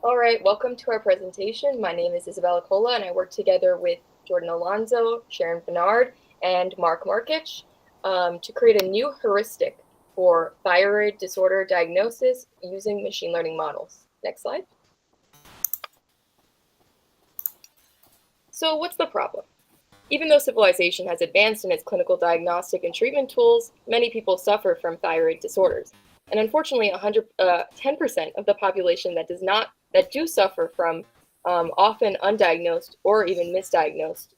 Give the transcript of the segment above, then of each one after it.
All right, welcome to our presentation. My name is Isabella Cola, and I work together with Jordan Alonzo, Sharon Bernard, and Mark Markich to create a new heuristic for thyroid disorder diagnosis using machine learning models. Next slide. So what's the problem? Even though civilization has advanced in its clinical diagnostic and treatment tools, many people suffer from thyroid disorders. And unfortunately, 10% of the population that do suffer from often undiagnosed or even misdiagnosed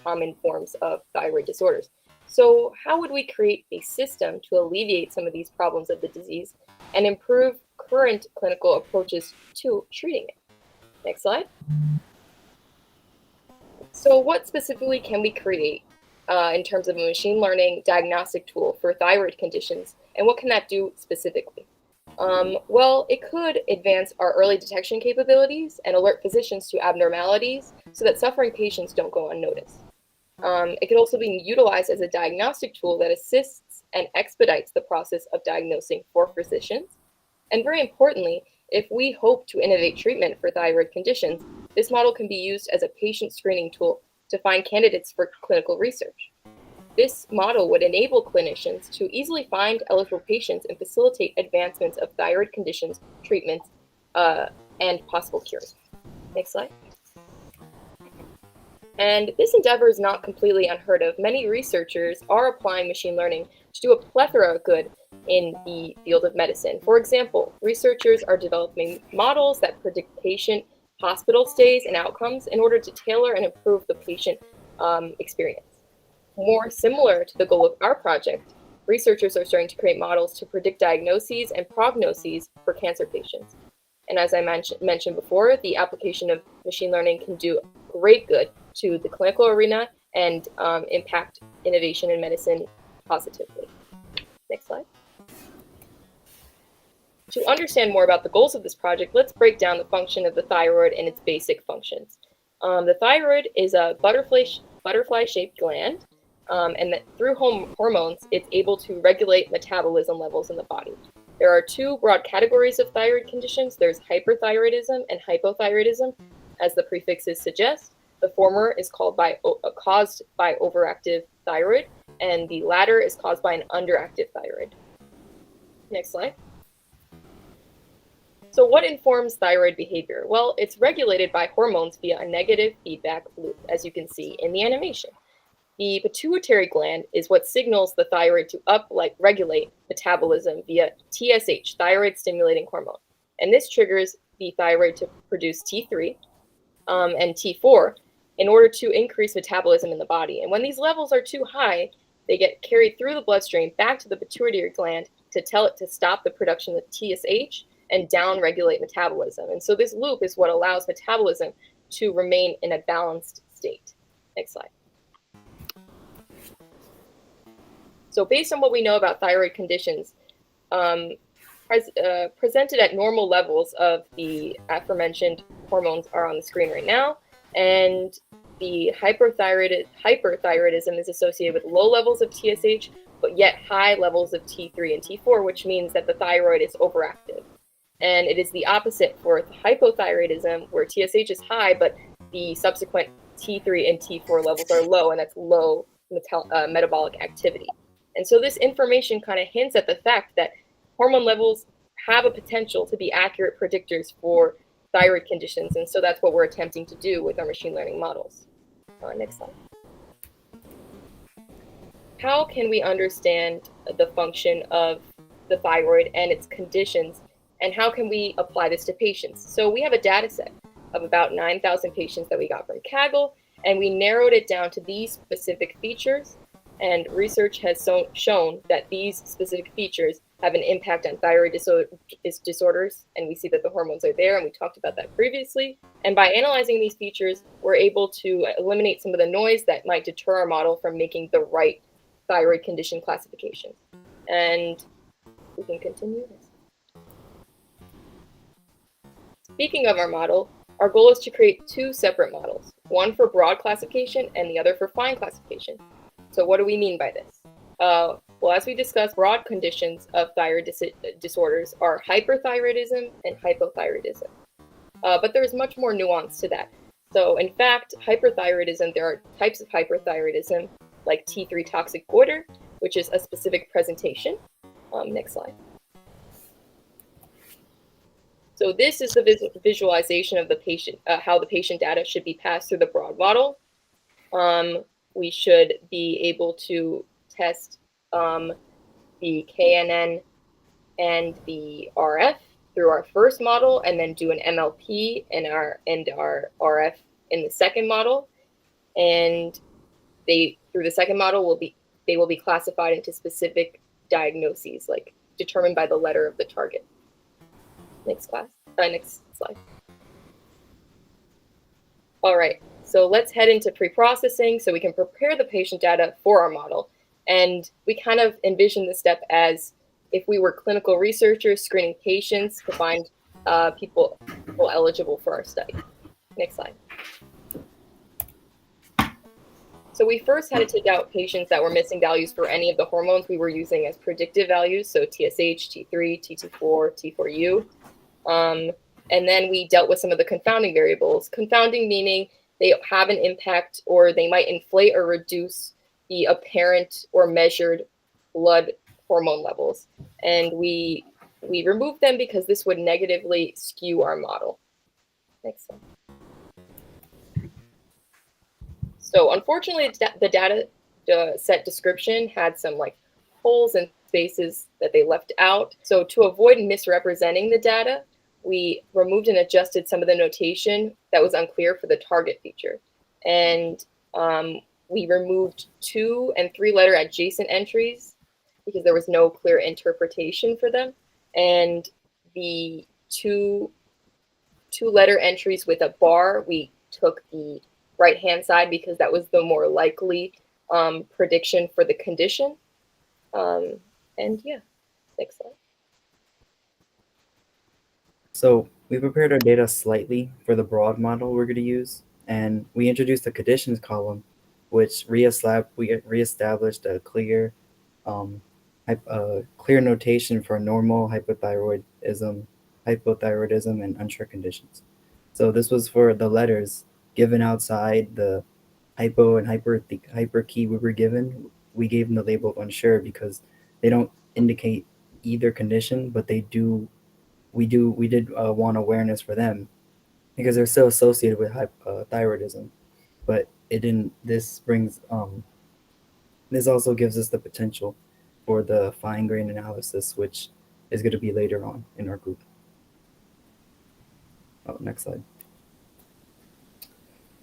common forms of thyroid disorders. So how would we create a system to alleviate some of these problems of the disease and improve current clinical approaches to treating it? Next slide. So what specifically can we create in terms of a machine learning diagnostic tool for thyroid conditions, and what can that do specifically? Well, it could advance our early detection capabilities and alert physicians to abnormalities so that suffering patients don't go unnoticed. It could also be utilized as a diagnostic tool that assists and expedites the process of diagnosing for physicians. And very importantly, if we hope to innovate treatment for thyroid conditions, this model can be used as a patient screening tool to find candidates for clinical research. This model would enable clinicians to easily find eligible patients and facilitate advancements of thyroid conditions, treatments, and possible cures. Next slide. And this endeavor is not completely unheard of. Many researchers are applying machine learning to do a plethora of good in the field of medicine. For example, researchers are developing models that predict patient hospital stays and outcomes in order to tailor and improve the patient experience. More similar to the goal of our project, researchers are starting to create models to predict diagnoses and prognoses for cancer patients. And as I mentioned before, the application of machine learning can do great good to the clinical arena and impact innovation in medicine positively. Next slide. To understand more about the goals of this project, let's break down the function of the thyroid and its basic functions. The thyroid is a butterfly-shaped gland, and that through hormones, it's able to regulate metabolism levels in the body. There are two broad categories of thyroid conditions. There's hyperthyroidism and hypothyroidism, as the prefixes suggest. The former is caused by overactive thyroid, and the latter is caused by an underactive thyroid. Next slide. So what informs thyroid behavior? Well, it's regulated by hormones via a negative feedback loop, as you can see in the animation. The pituitary gland is what signals the thyroid to regulate metabolism via TSH, thyroid stimulating hormone. And this triggers the thyroid to produce T3 and T4 in order to increase metabolism in the body. And when these levels are too high, they get carried through the bloodstream back to the pituitary gland to tell it to stop the production of TSH and down-regulate metabolism. And so this loop is what allows metabolism to remain in a balanced state. Next slide. So based on what we know about thyroid conditions, presented at normal levels of the aforementioned hormones are on the screen right now, and the hyperthyroidism is associated with low levels of TSH, but yet high levels of T3 and T4, which means that the thyroid is overactive. And it is the opposite for hypothyroidism, where TSH is high, but the subsequent T3 and T4 levels are low, and that's low metabolic activity. And so this information kind of hints at the fact that hormone levels have a potential to be accurate predictors for thyroid conditions. And so that's what we're attempting to do with our machine learning models. Next slide. How can we understand the function of the thyroid and its conditions, and how can we apply this to patients? So we have a data set of about 9,000 patients that we got from Kaggle, and we narrowed it down to these specific features. And research has shown that these specific features have an impact on thyroid disorders, and we see that the hormones are there, and we talked about that previously. And by analyzing these features, we're able to eliminate some of the noise that might deter our model from making the right thyroid condition classification. And we can continue this. Speaking of our model, our goal is to create two separate models, one for broad classification and the other for fine classification. So what do we mean by this? Well, as we discussed, broad conditions of thyroid disorders are hyperthyroidism and hypothyroidism. but there is much more nuance to that. So, in fact, hyperthyroidism, there are types of hyperthyroidism like T3 toxic goiter, which is a specific presentation. Next slide. So this is the visualization of the patient, how the patient data should be passed through the broad model. We should be able to test the KNN and the RF through our first model, and then do an MLP and our RF in the second model. And through the second model they will be classified into specific diagnoses, like determined by the letter of the target. Next slide. All right, so let's head into pre-processing so we can prepare the patient data for our model. And we kind of envision this step as if we were clinical researchers screening patients to find people eligible for our study. Next slide. So we first had to take out patients that were missing values for any of the hormones we were using as predictive values, so TSH, T3, TT4, T4U. And then we dealt with some of the confounding variables. Confounding meaning they have an impact, or they might inflate or reduce the apparent or measured blood hormone levels. And we removed them because this would negatively skew our model. Next slide. So unfortunately, the data set description had some holes and spaces that they left out. So to avoid misrepresenting the data, we removed and adjusted some of the notation that was unclear for the target feature. And we removed 2 and 3 letter adjacent entries because there was no clear interpretation for them. And the two letter entries with a bar, we took the right-hand side because that was the more likely prediction for the condition. And yeah, next slide. So we prepared our data slightly for the broad model we're going to use, and we introduced a conditions column, which reestablished a clear notation for normal hypothyroidism, and unsure conditions. So this was for the letters given outside the hypo and hyper key we were given. We gave them the label of unsure because they don't indicate either condition, but they do. We did want awareness for them because they're still associated with thyroidism, but it didn't. This also gives us the potential for the fine grain analysis, which is going to be later on in our group. Oh, next slide.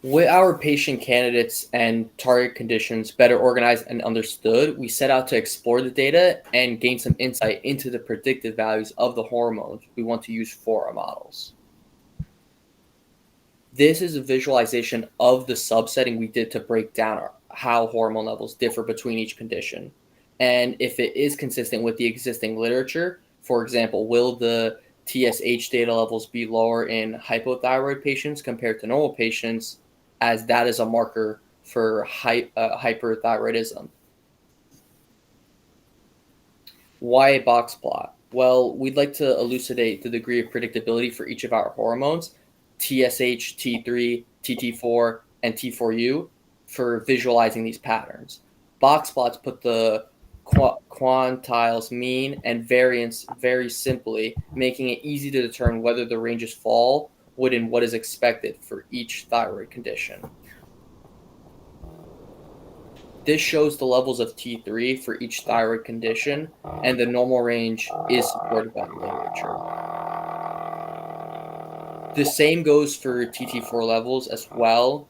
With our patient candidates and target conditions better organized and understood, we set out to explore the data and gain some insight into the predictive values of the hormones we want to use for our models. This is a visualization of the subsetting we did to break down how hormone levels differ between each condition. And if it is consistent with the existing literature, for example, will the TSH data levels be lower in hypothyroid patients compared to normal patients, as that is a marker for hyperthyroidism. Why a box plot? Well, we'd like to elucidate the degree of predictability for each of our hormones, TSH, T3, TT4, and T4U, for visualizing these patterns. Box plots put the quantiles mean and variance very simply, making it easy to determine whether the ranges fall within what is expected for each thyroid condition. This shows the levels of T3 for each thyroid condition, and the normal range is supported by the literature. The same goes for TT4 levels as well,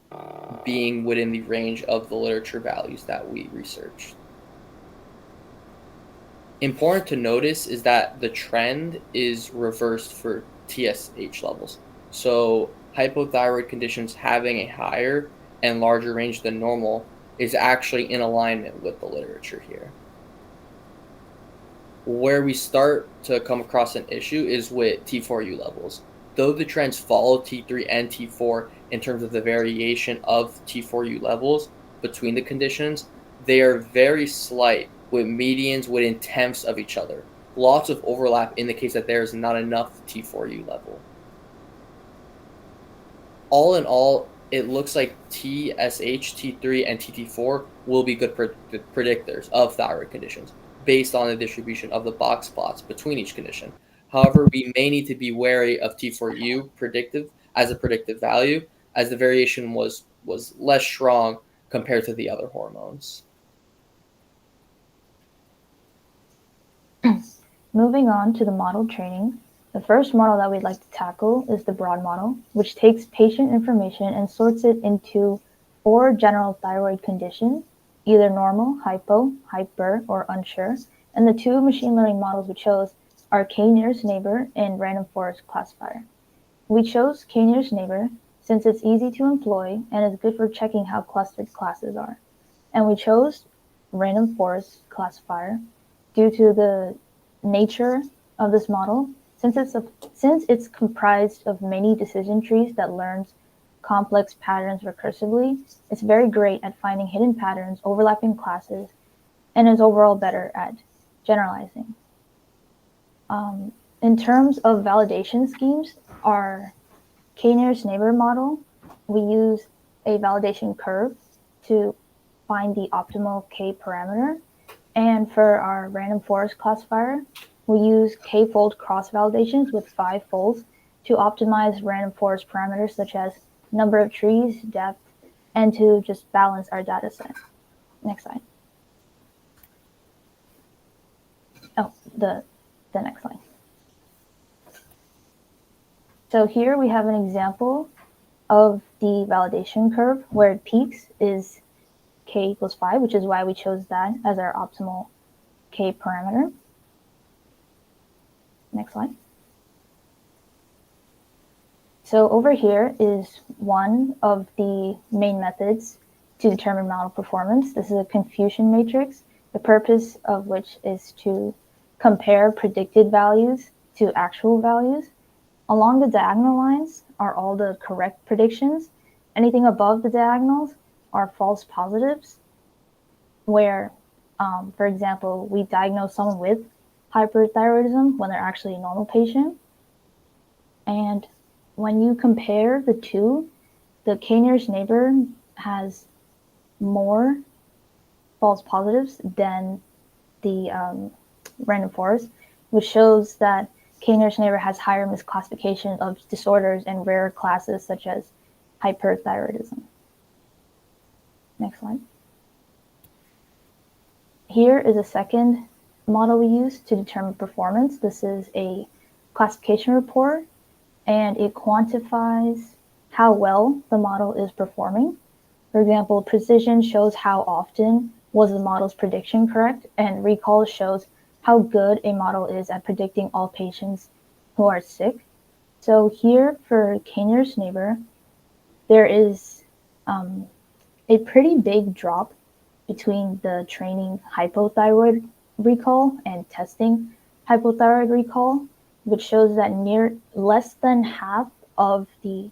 being within the range of the literature values that we researched. Important to notice is that the trend is reversed for TSH levels. So hypothyroid conditions having a higher and larger range than normal is actually in alignment with the literature here. Where we start to come across an issue is with T4U levels. Though the trends follow T3 and T4 in terms of the variation of T4U levels between the conditions, they are very slight, with medians within tenths of each other. Lots of overlap indicates that there is not enough T4U level. all in all, it looks like TSH, T3, and TT4 will be good predictors of thyroid conditions based on the distribution of the box plots between each condition. However, we may need to be wary of T4U as a predictive value, as the variation was less strong compared to the other hormones. Moving on to the model training, the first model that we'd like to tackle is the broad model, which takes patient information and sorts it into 4 general thyroid conditions, either normal, hypo, hyper, or unsure. And the 2 machine learning models we chose are K-nearest neighbor and random forest classifier. We chose K-nearest neighbor since it's easy to employ and is good for checking how clustered classes are. And we chose random forest classifier due to the nature of this model, since it's comprised of many decision trees that learns complex patterns recursively. It's very great at finding hidden patterns, overlapping classes, and is overall better at generalizing. In terms of validation schemes, our K-nearest neighbor model, we use a validation curve to find the optimal K parameter. And for our random forest classifier, we use K-fold cross-validations with 5 folds to optimize random forest parameters such as number of trees, depth, and to just balance our data set. Next slide. Oh, the next slide. So here we have an example of the validation curve where it peaks is K equals 5, which is why we chose that as our optimal K parameter. Next slide. So over here is one of the main methods to determine model performance. This is a confusion matrix, the purpose of which is to compare predicted values to actual values. Along the diagonal lines are all the correct predictions. Anything above the diagonals are false positives, where, for example, we diagnose someone with hyperthyroidism when they're actually a normal patient. And when you compare the two, the K-nearest neighbor has more false positives than the random forest, which shows that K-nearest neighbor has higher misclassification of disorders and rare classes such as hyperthyroidism. Next slide. Here is a second model we use to determine performance. This is a classification report, and it quantifies how well the model is performing. For example, precision shows how often was the model's prediction correct, and recall shows how good a model is at predicting all patients who are sick. So here for K-nearest neighbor, there is a pretty big drop between the training hypothyroid recall and testing hypothyroid recall, which shows that less than half of the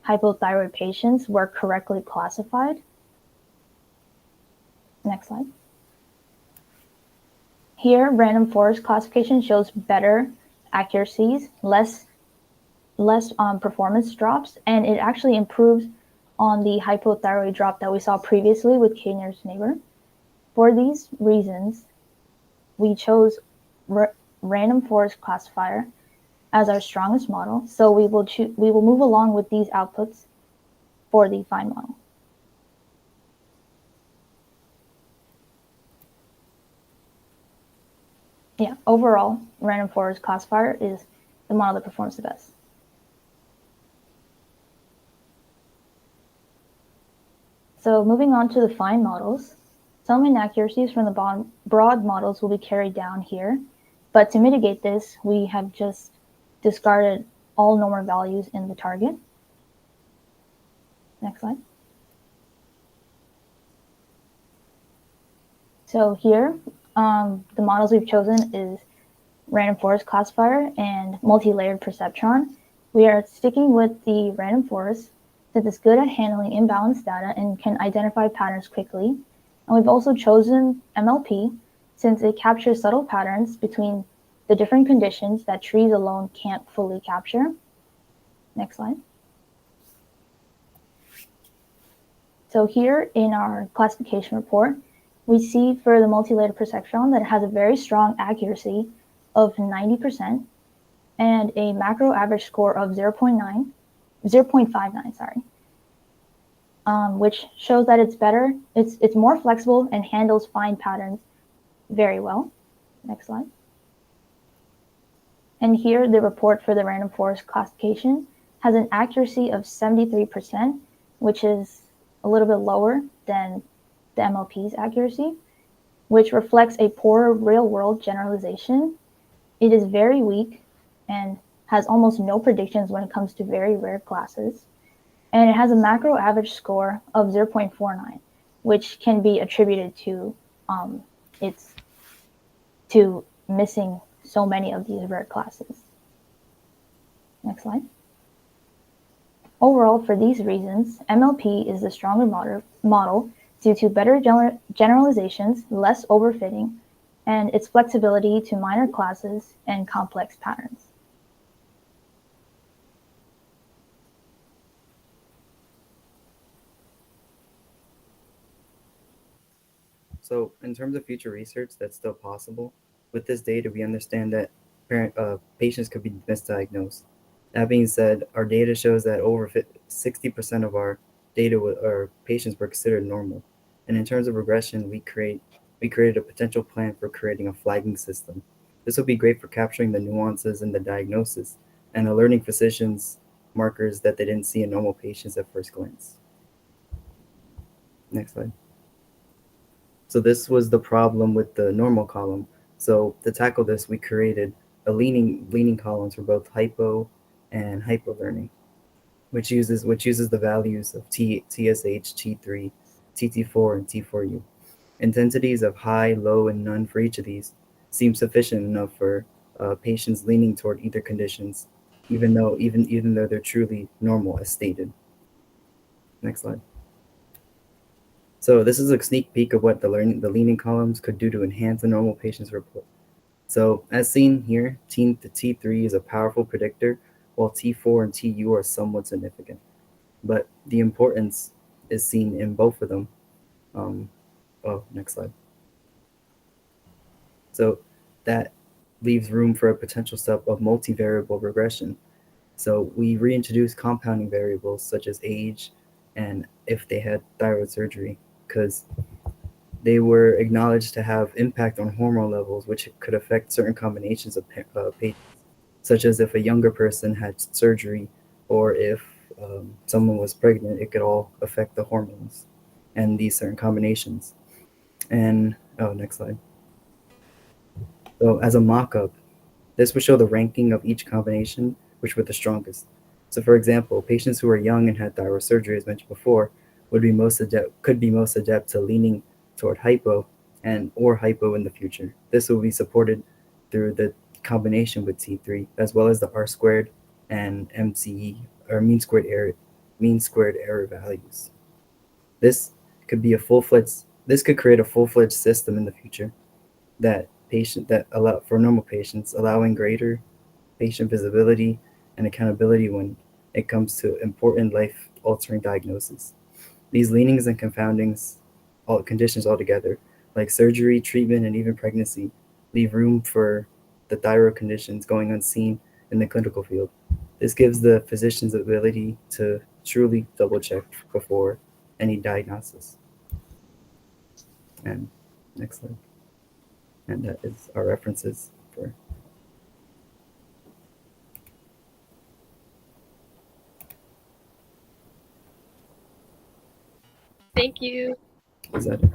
hypothyroid patients were correctly classified. Next slide. Here, random forest classification shows better accuracies, less performance drops, and it actually improves on the hypothyroid drop that we saw previously with K-nearest neighbor. For these reasons, we chose random forest classifier as our strongest model. So we will move along with these outputs for the fine model. Yeah, overall, random forest classifier is the model that performs the best. So moving on to the fine models, some inaccuracies from the broad models will be carried down here, but to mitigate this, we have just discarded all normal values in the target. Next slide. So here, the models we've chosen is random forest classifier and multi-layered perceptron. We are sticking with the random forest since it's good at handling imbalanced data and can identify patterns quickly. And we've also chosen MLP since it captures subtle patterns between the different conditions that trees alone can't fully capture. Next slide. So here in our classification report, we see for the multilayered perceptron that it has a very strong accuracy of 90% and a macro average score of 0.59, sorry, which shows that it's better, it's more flexible and handles fine patterns very well. Next slide. And here the report for the random forest classification has an accuracy of 73%, which is a little bit lower than the MLP's accuracy, which reflects a poorer real-world generalization. It is very weak and has almost no predictions when it comes to very rare classes. And it has a macro average score of 0.49, which can be attributed to to missing so many of these rare classes. Next slide. Overall, for these reasons, MLP is the stronger model due to better generalizations, less overfitting, and its flexibility to minor classes and complex patterns. So in terms of future research that's still possible, with this data, we understand that patients could be misdiagnosed. That being said, our data shows that over 60% of our data or patients were considered normal. And in terms of regression, we created a potential plan for creating a flagging system. This will be great for capturing the nuances in the diagnosis and alerting physicians markers that they didn't see in normal patients at first glance. Next slide. So this was the problem with the normal column. So to tackle this, we created a leaning columns for both hypo and hyperlearning, which uses the values of TSH, T3, TT4, and T4U. Intensities of high, low, and none for each of these seem sufficient enough for patients leaning toward either conditions, even though they're truly normal as stated. Next slide. So this is a sneak peek of what the leaning columns could do to enhance the normal patient's report. So as seen here, T3 is a powerful predictor, while T4 and TU are somewhat significant. But the importance is seen in both of them. Next slide. So that leaves room for a potential step of multivariable regression. So we reintroduce compounding variables such as age and if they had thyroid surgery, because they were acknowledged to have impact on hormone levels, which could affect certain combinations of patients, such as if a younger person had surgery or if someone was pregnant, it could all affect the hormones and these certain combinations. And next slide. So as a mock-up, this would show the ranking of each combination, which were the strongest. So for example, patients who are young and had thyroid surgery, as mentioned before, could be most adept to leaning toward hypo or hypo in the future. This will be supported through the combination with T3, as well as the R squared and MCE, or mean squared error values. This could create a full-fledged system in the future that allow for normal patients, allowing greater patient visibility and accountability when it comes to important life-altering diagnoses. These leanings and confoundings, all conditions altogether, like surgery, treatment, and even pregnancy, leave room for the thyroid conditions going unseen in the clinical field. This gives the physicians the ability to truly double-check before any diagnosis. And next slide. And that is our references for. Thank you. Is that it?